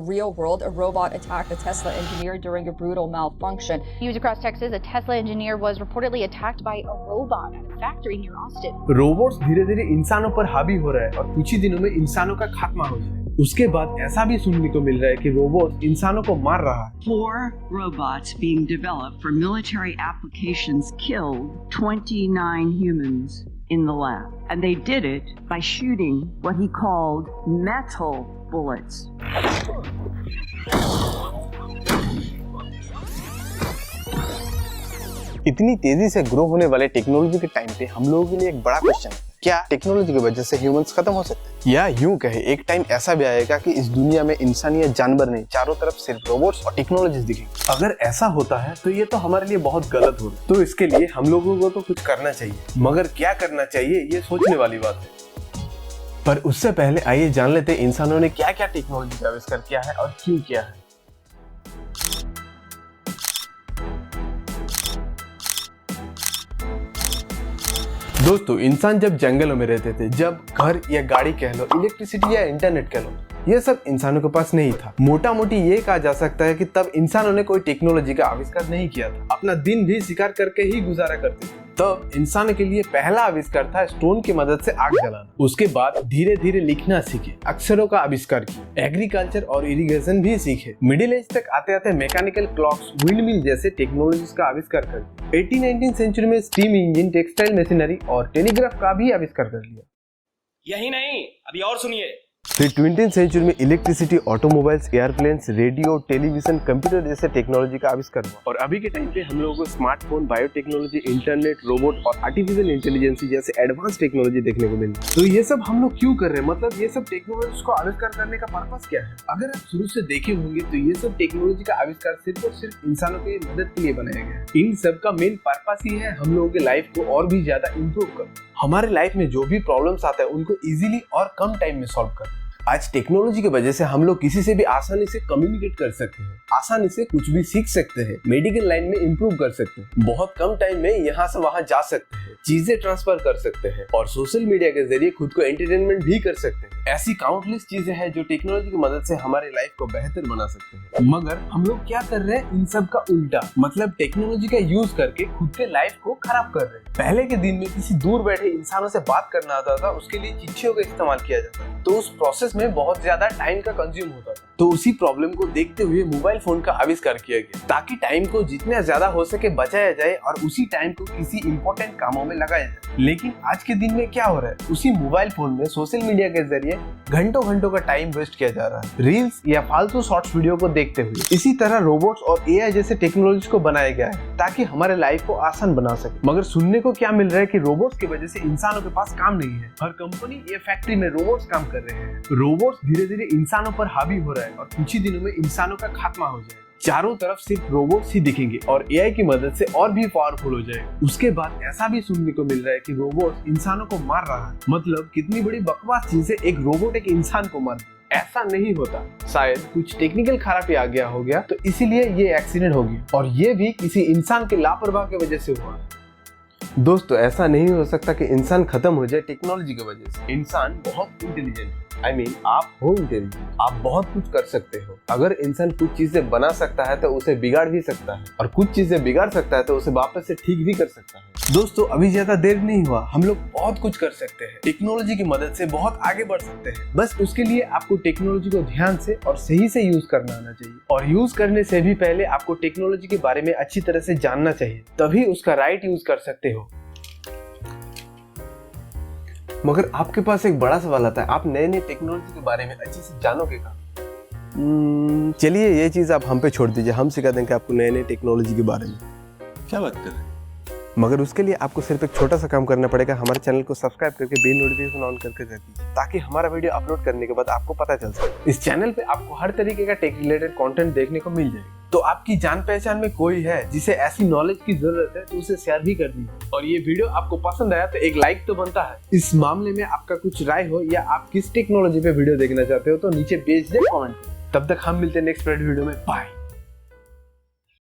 real world, a robot attacked a Tesla engineer during a brutal malfunction. News across Texas, a Tesla engineer was reportedly attacked by a robot at a factory near Austin. Robots धीरे-धीरे इंसानों पर हावी हो रहा है और कुछ ही दिनों में इंसानों का खात्मा हो जाएगा। उसके बाद ऐसा भी सुनने को मिल रहा है कि रोबोट इंसानों को मार रहा है। 4 robots being developed for military applications killed 29 humans in the lab. And they did it by shooting what he called metal bullets. इतनी तेजी से ग्रो होने वाले टेक्नोलॉजी के टाइम पे हम लोगों के लिए एक बड़ा क्वेश्चन है, क्या टेक्नोलॉजी की वजह से ह्यूमंस खत्म हो सकते हैं? या यूं कहे एक टाइम ऐसा भी आएगा कि इस दुनिया में इंसान या जानवर नहीं, चारों तरफ सिर्फ रोबोट्स और टेक्नोलॉजीज दिखेंगे। अगर ऐसा होता है तो ये तो हमारे लिए बहुत गलत होगा। तो इसके लिए हम लोगों को तो कुछ करना चाहिए, मगर क्या करना चाहिए ये सोचने वाली बात है। पर उससे पहले आइए जान लेते हैं इंसानों ने क्या क्या टेक्नोलॉजी का आविष्कार किया है और क्यों किया है। दोस्तों, इंसान जब जंगलों में रहते थे, जब घर या गाड़ी कह लो, इलेक्ट्रिसिटी या इंटरनेट कह लो, ये सब इंसानों के पास नहीं था। मोटा मोटी ये कहा जा सकता है कि तब इंसानों ने कोई टेक्नोलॉजी का आविष्कार नहीं किया था। अपना दिन भी शिकार करके ही गुजारा करते थे। तब इंसान के लिए पहला आविष्कार था स्टोन की मदद से आग जलाना। उसके बाद धीरे धीरे लिखना सीखे, अक्षरों का आविष्कार किया, एग्रीकल्चर और इरिगेशन भी सीखे। मिडिल एज तक आते आते मैकेनिकल क्लॉक्स, विंडमिल जैसे टेक्नोलॉजीज का आविष्कार कर दिया। 18-19 सेंचुरी में स्टीम इंजन, टेक्सटाइल मशीनरी और टेलीग्राफ का भी आविष्कार कर लिया। यही नहीं, अभी और सुनिए। फिर 20th सेंचुरी में electricity, automobiles, airplanes, radio, television, computer जैसे टेक्नोलॉजी का आविष्कार हुआ। और अभी के टाइम पे हम लोगों को स्मार्टफोन, बायोटेक्नोलॉजी, इंटरनेट, रोबोट और आर्टिफिशियल इंटेलिजेंस जैसे एडवांस टेक्नोलॉजी देखने को मिल रही है। तो ये सब हम लोग क्यों कर रहे हैं? मतलब ये सब टेक्नोलॉजी को आविष्कार करने का पर्पस क्या है? अगर आप शुरू से देखे होंगे तो ये सब टेक्नोलॉजी का आविष्कार सिर्फ और सिर्फ इंसानों की मदद के लिए बनाया गया है। इन सब का मेन पर्पस ही है हम लोगों के लाइफ को और भी ज्यादा इम्प्रूव करना। हमारे लाइफ में जो भी प्रॉब्लम्स आते हैं उनको इजीली और कम टाइम में सॉल्व करना। आज टेक्नोलॉजी की वजह से हम लोग किसी से भी आसानी से कम्युनिकेट कर सकते हैं, आसानी से कुछ भी सीख सकते हैं, मेडिकल लाइन में इंप्रूव कर सकते हैं, बहुत कम टाइम में यहाँ से वहाँ जा सकते हैं, चीजें ट्रांसफर कर सकते हैं और सोशल मीडिया के जरिए खुद को एंटरटेनमेंट भी कर सकते हैं। ऐसी काउंटलेस चीजें हैं जो टेक्नोलॉजी की मदद से हमारे लाइफ को बेहतर बना सकते हैं। मगर हम लोग क्या कर रहे हैं? इन सब का उल्टा, मतलब टेक्नोलॉजी का यूज करके खुद के लाइफ को खराब कर रहे हैं। पहले के दिन में किसी दूर बैठे इंसानों से बात करना आता था, उसके लिए चिट्ठियों का इस्तेमाल किया जाता था, तो उस प्रोसेस में बहुत ज्यादा टाइम का कंज्यूम होता था। तो उसी प्रॉब्लम को देखते हुए मोबाइल फोन का आविष्कार किया गया ताकि टाइम को जितना ज्यादा हो सके बचाया जाए और उसी टाइम को किसी इंपॉर्टेंट कामों में लगाया जाए। लेकिन आज के दिन में क्या हो रहा है? उसी मोबाइल फोन में सोशल मीडिया के जरिए घंटों घंटों का टाइम वेस्ट किया जा रहा है, रील्स या फालतू शॉर्ट्स वीडियो को देखते हुए। इसी तरह रोबोट्स और एआई जैसे टेक्नोलॉजी को बनाया गया है ताकि हमारे लाइफ को आसान बना सके। मगर सुनने को क्या मिल रहा है कि रोबोट्स की वजह से इंसानों के पास काम नहीं है। हर कंपनी या फैक्ट्री में रोबोट्स काम कर रहे हैं। रोबोट्स धीरे धीरे इंसानों पर हावी हो रहा है और कुछ ही दिनों में इंसानों का खात्मा हो जाएगा। चारों तरफ सिर्फ रोबोट्स ही दिखेंगे और एआई की मदद से और भी पावरफुल हो जाएगा। उसके बाद ऐसा भी सुनने को मिल रहा है कि रोबोट इंसानों को मार रहा है। मतलब कितनी बड़ी बकवास चीज है, एक रोबोट एक इंसान को मार। ऐसा नहीं होता, शायद कुछ टेक्निकल खराबी आ गया हो गया तो इसीलिए ये एक्सीडेंट हो गया और ये भी किसी इंसान के लापरवाही की वजह से हुआ। दोस्तों, ऐसा नहीं हो सकता कि इंसान खत्म हो जाए टेक्नोलॉजी की वजह से। इंसान बहुत इंटेलिजेंट है। आप हो इंटेलिजेंट, आप बहुत कुछ कर सकते हो। अगर इंसान कुछ चीजें बना सकता है तो उसे बिगाड़ भी सकता है और कुछ चीजें बिगाड़ सकता है तो उसे वापस से ठीक भी कर सकता है। दोस्तों, अभी ज्यादा देर नहीं हुआ, हम लोग बहुत कुछ कर सकते हैं, टेक्नोलॉजी की मदद से बहुत आगे बढ़ सकते हैं। बस उसके लिए आपको टेक्नोलॉजी को ध्यान से और सही से यूज करना आना चाहिए और यूज करने से भी पहले आपको टेक्नोलॉजी के बारे में अच्छी तरह से जानना चाहिए, तभी उसका राइट यूज कर सकते हो। मगर आपके पास एक बड़ा सवाल आता है, आप नए नए टेक्नोलॉजी के बारे में अच्छे से जानोगे कहाँ? चलिए ये चीज आप हम पे छोड़ दीजिए, हम सिखा देंगे आपको नए नए टेक्नोलॉजी के बारे में। क्या बात कर रहे हैं? मगर उसके लिए आपको सिर्फ एक छोटा सा काम करना पड़ेगा, हमारे चैनल को सब्सक्राइब करके बेल नोटिफिकेशन ऑन करके रख दीजिए ताकि हमारा वीडियो अपलोड करने के बाद आपको पता चल सके। इस चैनल पे आपको हर तरीके का टेक रिलेटेड कंटेंट देखने को मिल जाएगा। तो आपकी जान पहचान में कोई है जिसे ऐसी नॉलेज की जरूरत है तो उसे शेयर भी कर दीजिए। और ये वीडियो आपको पसंद आया तो एक लाइक तो बनता है। इस मामले में आपका कुछ राय हो या आप किस टेक्नोलॉजी पे वीडियो देखना चाहते हो तो नीचे भेज दे कमेंट। तब तक हम मिलते हैं नेक्स्ट वीडियो में। बाय।